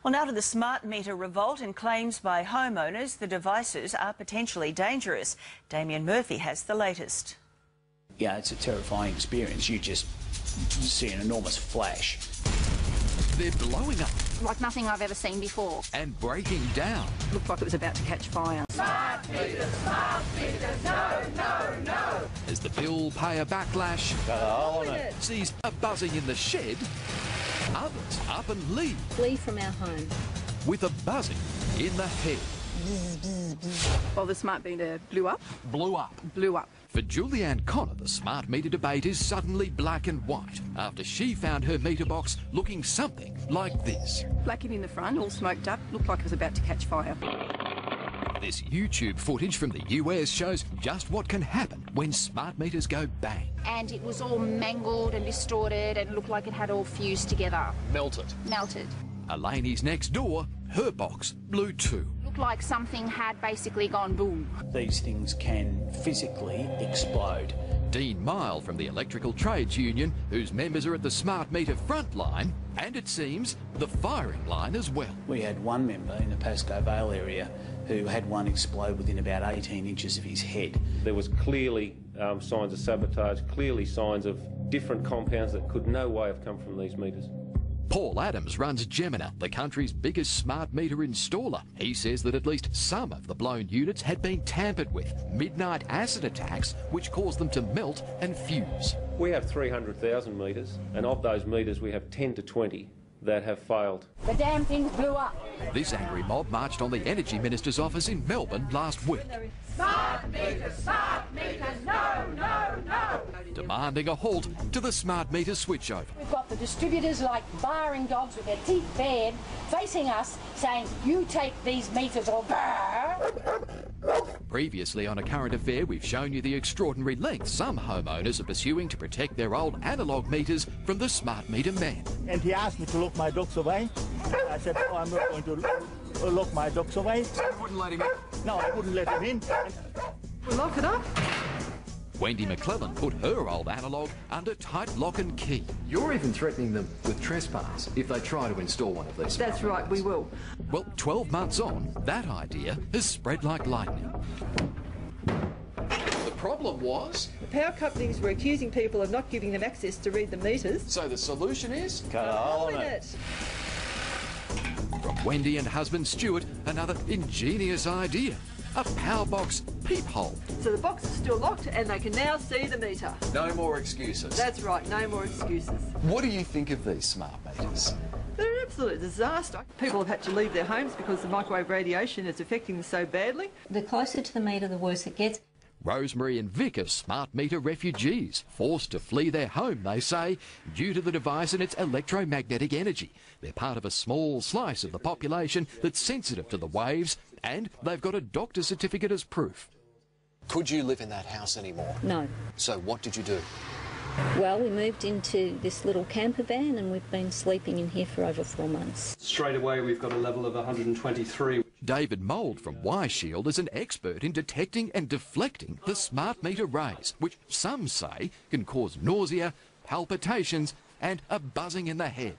Well, now to the smart meter revolt and claims by homeowners the devices are potentially dangerous. Damien Murphy has the latest. Yeah, it's a terrifying experience. You just see an enormous flash. They're blowing up. Like nothing I've ever seen before. And breaking down. Looked like it was about to catch fire. Smart meters, no. As the bill payer backlash sees a buzzing in the shed, others up and leave. Flee from our home. With a buzzing in the head. Well, the smart meter blew up. Blew up. For Julianne Connor, the smart meter debate is suddenly black and white after she found her meter box looking something like this. Blackened in the front, all smoked up. Looked like it was about to catch fire. This YouTube footage from the US shows just what can happen when smart meters go bang. And it was all mangled and distorted and looked like it had all fused together. Melted. Elaine's next door, her box blew too. Looked like something had basically gone boom. These things can physically explode. Dean Mile from the Electrical Trades Union, whose members are at the smart meter front line, and it seems the firing line as well. We had one member in the Pascoe Vale area who had one explode within about 18 inches of his head. There was clearly signs of sabotage, clearly signs of different compounds that could no way have come from these meters. Paul Adams runs Gemina, the country's biggest smart meter installer. He says that at least some of the blown units had been tampered with, midnight acid attacks which caused them to melt and fuse. We have 300,000 metres, and of those metres we have 10 to 20 that have failed. The damn thing blew up. This angry mob marched on the Energy Minister's office in Melbourne last week. Smart meters, no. Demanding a halt to the smart meter switchover. We've got the distributors like barring dogs with their teeth bared facing us saying, you take these meters or Previously on A Current Affair, we've shown you the extraordinary lengths some homeowners are pursuing to protect their old analogue meters from the smart meter man. And he asked me to lock my dogs away. I said, no, I'm not going to lock my dogs away. You wouldn't let him in? No, I wouldn't let him in. We'll lock it up. Wendy McClellan put her old analogue under tight lock and key. You're even threatening them with trespass if they try to install one of these. That's right, we will. Well, 12 months on, that idea has spread like lightning. The problem was... The power companies were accusing people of not giving them access to read the meters. So the solution is... Cut a hole in it. From Wendy and husband Stuart, another ingenious idea. A power box peephole. So the box is still locked and they can now see the meter. No more excuses. That's right, no more excuses. What do you think of these smart meters? They're an absolute disaster. People have had to leave their homes because the microwave radiation is affecting them so badly. The closer to the meter, the worse it gets. Rosemary and Vic are smart meter refugees, forced to flee their home, they say, due to the device and its electromagnetic energy. They're part of a small slice of the population that's sensitive to the waves, and they've got a doctor's certificate as proof. Could you live in that house anymore? No. So what did you do? Well, we moved into this little camper van and we've been sleeping in here for over 4 months. Straight away we've got a level of 123. David Mould from Y-Shield is an expert in detecting and deflecting the smart meter rays, which some say can cause nausea, palpitations and a buzzing in the head.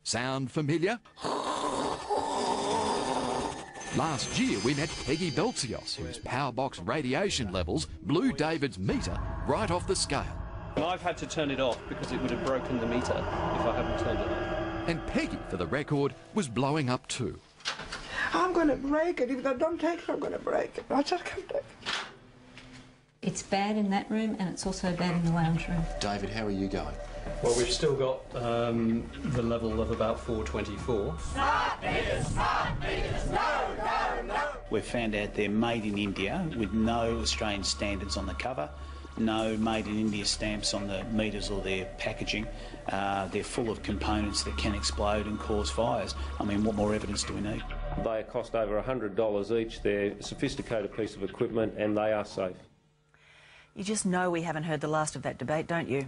Sound familiar? Last year we met Peggy Beltsios, whose powerbox radiation levels blew David's meter right off the scale. I've had to turn it off because it would have broken the meter if I hadn't turned it off. And Peggy, for the record, was blowing up too. I'm going to break it. If I don't take it, I'm going to break it. I just can't take it. It's bad in that room and it's also bad in the lounge room. David, how are you going? Well, we've still got the level of about 424. Smart meters, no. We've found out they're made in India with no Australian standards on the cover, no made in India stamps on the meters or their packaging. They're full of components that can explode and cause fires. I mean, what more evidence do we need? They cost over $100 each. They're a sophisticated piece of equipment and they are safe. You just know we haven't heard the last of that debate, don't you?